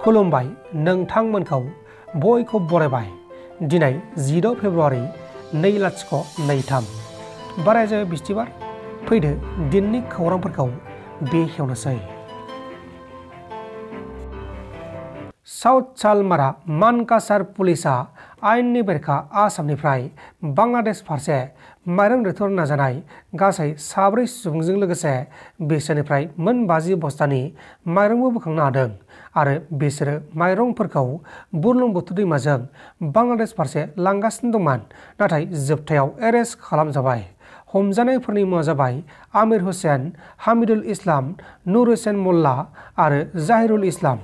खुलुमबाय नोंथांमोनखौ बयखौ बरायबाय दिनै 16 फेब्रुवारि 2023 बारायजो बिस्थिबार फैदो दिननि खौरांफोरखौ बेखेवनोसै। साउथ सालमारा मानकासार पुलिसा आयेननि बेरेखा आसामनिफ्राय बांलादेश फारसे माइरं दैथायहरनो नाजानाय गासै 4 सुबुंजों लोगोसे बिसोरनिफ्राय मोन 50 बस्तानि माइरंबो बोखांनो हादों आरो बिसोरो माइरंफोरखौ बुरलुंबुथुर दैमाजों बांलादेश फारसे लांगासिनो दंमोन, नाथाय जोबथायाव एरेस्ट खालामजाबाय। हमजानायफोरनि मुङा जाबाय आमिर हुसैन, हामिदुल इस्लाम, नुर हुसैन मोल्ला आरो जाहिरुल इस्लाम।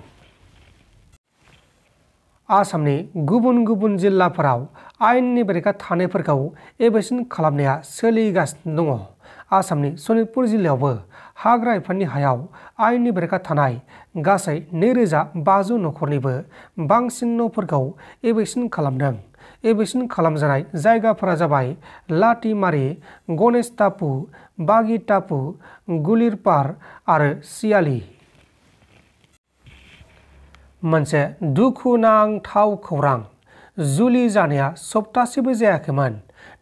आसामनि गुबुन गुबुन जिल्लाफोराव आयेननि बेरेखा थानायफोरखौ एभेसन खालामनाया सोलिगासिनो दङ। आसामनि सनितपुर जिल्लायावबो हाग्रा बिफाननि हायाव आयेननि बेरेखा थानाय गासै 2500 नखरनिबो बांसिन न'फोरखौ एभेसन खालामदों। एभेसन खालामजानाय जायगाफोरा जाबाय लाटिमारि, गणेश टापु, बागी टापु, गुलिरपार आरो सियाली। मोनसे दुखुनांथाव खौरां, जुलि जानाया सप्तासेबो जायाखैमोन,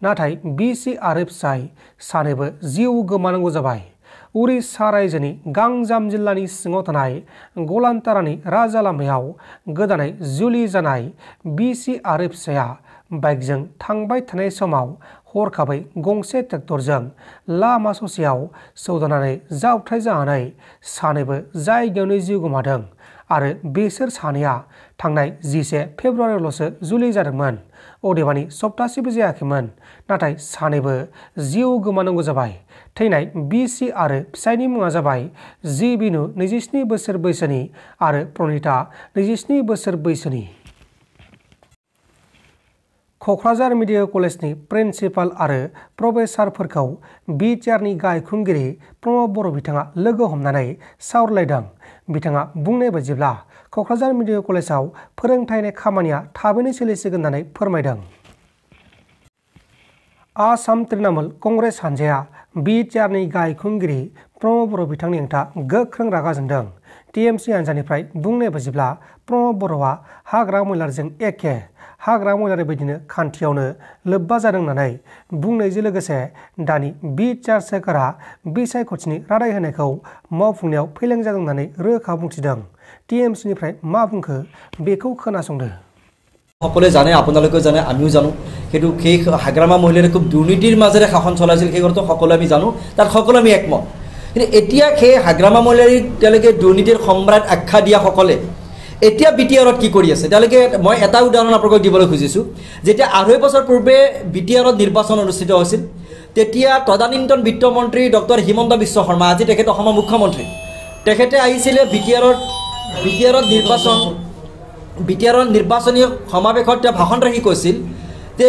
नाथाय बिसि आरो फिसाय सानैबो जिउ गोमानांगौ जाबाय। उरिष्या रायजोनि गांजाम जिल्लानि सिङाव थानाय गलान्तारानि राजा लामायाव गोदानै जुलि जानाय बिसि आरो फिसाया बाइकजों थांबाय थानाय समाव हरखाबै गंसे ट्रेक्टरजों लामा ससेयाव सौदावनानै जावथाय जानानै सानैबो जायगायावनो जिउ गोमादों आरो बिसोर सानैया थांनाय 11 फेब्रुवारियावल'सो जुलि जादोंमोन, अदेबानि सप्तासेबो जायाखैमोन, नाथाय सानैबो जिउ गोमानांगौ जाबाय। थैनाय बिसि आरो फिसायनि मुङा जाबाय जिबिनु 27 बोसोर बैसोनि आरो प्रनिता 27 बोसोर बैसोनि। क'क्राझार मेडिकेल कलेजनि प्रिन्सिपाल आरो प्रफेसारफोरखौ बिटिआरनि गायखुंगिरि प्रमद बर' बिथाङा लोगो हमनानै सावरायलायदों। बिथाङा बुंनाय बायदिब्ला क'क्राझार मेडिकेल कलेजाव फोरोंथायनि खामानिया थाबैनो सोलिसिगोन होननानै फोरमायदों। आसाम तृणमूल कंग्रेस हानजाया बिटिआरनि गायखुंगिरि प्रमद बर' बिथांनि हेंथा गोख्रों रागा जोंदों। टिएमसि हानजानिफ्राय बुंनाय बायदिब्ला प्रमद बर'आ हाग्रा महिलारिजों एखे हाग्रा महिलारि बायदिनो खान्थियावनो लोब्बा जादों होननानै बुंनायजों लोगोसे दानि बिटिआर सोरखारा बिसायख'थिनि रादाय होनायखौ मावफुंनायाव फेलें जादों होननानै रोखा बुंथिदों। टिएमसिनिफ्राय मा बुंखो बेखौ खोनासंदो। সকলে জানে, আপোনালোকেও জানে, আমিও জানো, কিন্তু সেই হাগ্ৰামা মহিলাৰে খুব দুৰ্নীতিৰ মাজেৰে শাসন চলাইছিল, সেই কথাটো সকলোৱে আমি জানো, তাত সকলোৱে আমি একমত। কিন্তু এতিয়া সেই হাগ্ৰামা মহিলাৰীক তেওঁলোকে দুৰ্নীতিৰ সম্ৰাট আখ্যা দিয়াসকলে এতিয়া বিটিআৰত কি কৰি আছে? তেওঁলোকে মই এটা উদাহৰণ আপোনালোকক দিবলৈ খুজিছোঁ। যেতিয়া 2.5 বছৰ পূৰ্বে বিটিআৰত নিৰ্বাচন অনুষ্ঠিত হৈছিল, তেতিয়া তদানীন্তন বিত্তমন্ত্ৰী ডক্টৰ হিমন্ত বিশ্ব শৰ্মা, আজি তেখেত অসমৰ মুখ্যমন্ত্ৰী, তেখেতে আহিছিলে বিটিআৰৰ নিৰ্বাচনী সমাৱেশত তেওঁ ভাষণ ৰাখি কৈছিল যে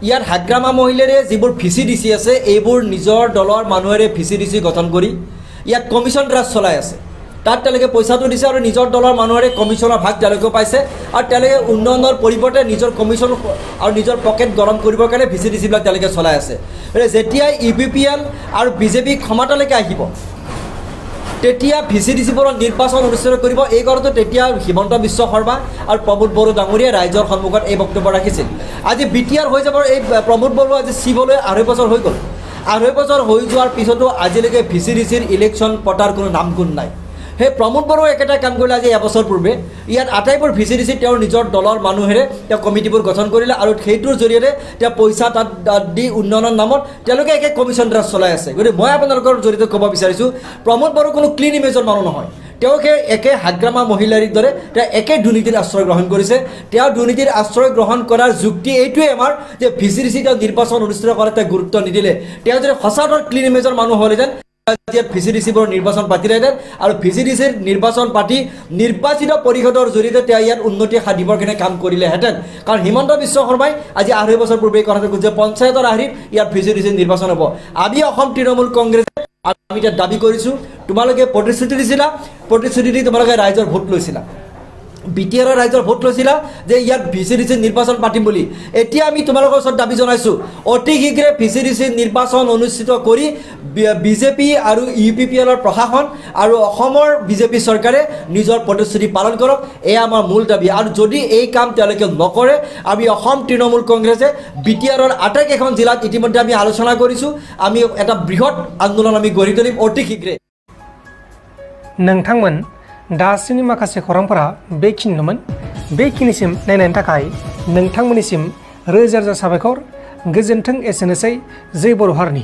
ইয়াত হাগ্ৰামা মহিলাৰে যিবোৰ VCDC আছে এইবোৰ নিজৰ দলৰ মানুহেৰে VCDC গঠন কৰি ইয়াত কমিশ্যন ৰাজ চলাই আছে। তাত তেওঁলোকে পইচাটো দিছে আৰু নিজৰ দলৰ মানুহৰে কমিশ্যনৰ ভাগ তেওঁলোকেও পাইছে আৰু তেওঁলোকে উন্নয়নৰ পৰিৱৰ্তে নিজৰ কমিশ্যন আৰু নিজৰ পকেট গৰম কৰিবৰ কাৰণে VCDCবিলাক তেওঁলোকে চলাই আছে। যেতিয়াই UPPL আৰু বিজেপি ক্ষমতালৈকে আহিব তেতিয়া VCDCবোৰৰ নিৰ্বাচন অনুষ্ঠিত কৰিব। এই কাৰণতে তেতিয়া হিমন্ত বিশ্ব শৰ্মা আৰু প্ৰমোদ বড়ো ডাঙৰীয়াই ৰাইজৰ সন্মুখত এই বক্তব্য ৰাখিছিল। আজি বিটিআৰ হৈ যাব, এই প্ৰমোদ বড়ো আজি চিবলৈ 2.5 বছৰ হৈ গ'ল। 2.5 বছৰ হৈ যোৱাৰ পিছতো আজিলৈকে VCDCৰ ইলেকশ্যন পতাৰ কোনো নাম গুণ নাই। সেই প্ৰমোদ বড়োৱে একেটা কাম কৰিলে। আজি এবছৰ পূৰ্বে ইয়াত আটাইবোৰ VCDC তেওঁৰ নিজৰ দলৰ মানুহেৰে তেওঁ কমিটিবোৰ গঠন কৰিলে আৰু সেইটোৰ জৰিয়তে তেওঁ পইচা তাত দি উন্নয়নৰ নামত তেওঁলোকে একে কমিশ্যন ৰাজ চলাই আছে। গতিকে মই আপোনালোকৰ জৰিয়তে ক'ব বিচাৰিছোঁ, প্ৰমোদ বড়ো কোনো ক্লিন ইমেজৰ মানুহ নহয়। তেওঁকে একে হাগ্ৰামা মহিলাৰীৰ দৰে তেওঁ একে দুৰ্নীতিৰ আশ্ৰয় গ্ৰহণ কৰিছে। তেওঁ দুৰ্নীতিৰ আশ্ৰয় গ্ৰহণ কৰাৰ যুক্তি এইটোৱে আমাৰ যে VCDC তেওঁ নিৰ্বাচন অনুষ্ঠিত কৰাত তেওঁ গুৰুত্ব নিদিলে। তেওঁ যদি সঁচাকৈ ক্লিন ইমেজৰ মানুহ হ'লেহেঁতেন VCDCবোৰৰ নিৰ্বাচন পাতিলেহেঁতেন আৰু VCDCৰ নিৰ্বাচন পাতি নিৰ্বাচিত পৰিষদৰ জৰিয়তে তেওঁ ইয়াত উন্নতি সাধিবৰ কাৰণে কাম কৰিলেহেঁতেন। কাৰণ হিমন্ত বিশ্ব শৰ্মাই আজি 2.5 বছৰ পূৰ্বে এই কথাটো কৈছে পঞ্চায়তৰ আৰ্হিত ইয়াত VCDCৰ নিৰ্বাচন হ'ব। আমি অসম তৃণমূল কংগ্ৰেছে আমি এতিয়া দাবী কৰিছোঁ, তোমালোকে প্ৰতিশ্ৰুতি দিছিলা, প্ৰতিশ্ৰুতি দি তোমালোকে ৰাইজৰ ভোট লৈছিলা। BTR ৰাইজৰ ভোট লৈছিলা যে ইয়াত VCDC নিৰ্বাচন পাতিম বুলি এতিয়া আমি তোমালোকৰ ওচৰত দাবী জনাইছো অতি শীঘ্ৰে VCDC নিৰ্বাচন অনুষ্ঠিত কৰি বিজেপি আৰু UPPL ৰ প্ৰশাসন আৰু অসমৰ বিজেপি চৰকাৰে নিজৰ প্ৰতিশ্ৰুতি পালন কৰক এয়া আমাৰ মূল দাবী আৰু যদি এই কাম তেওঁলোকে নকৰে আমি অসম তৃণমূল কংগ্ৰেছে BTR ৰ আটাইকেইখন জিলাত ইতিমধ্যে আমি আলোচনা কৰিছো আমি এটা বৃহৎ আন্দোলন আমি গঢ়ি তুলিম অতি শীঘ্ৰে नोंथांमोन दासिमनि माखासे खौरांफोरा बेखिनिनोमोन बेखिनिसिम नायनायनि थाखाय नोंथांमोननिसिम रोजा रोजा साबायखर गोजोन्थों एसेनोसै जै बर' हारिनि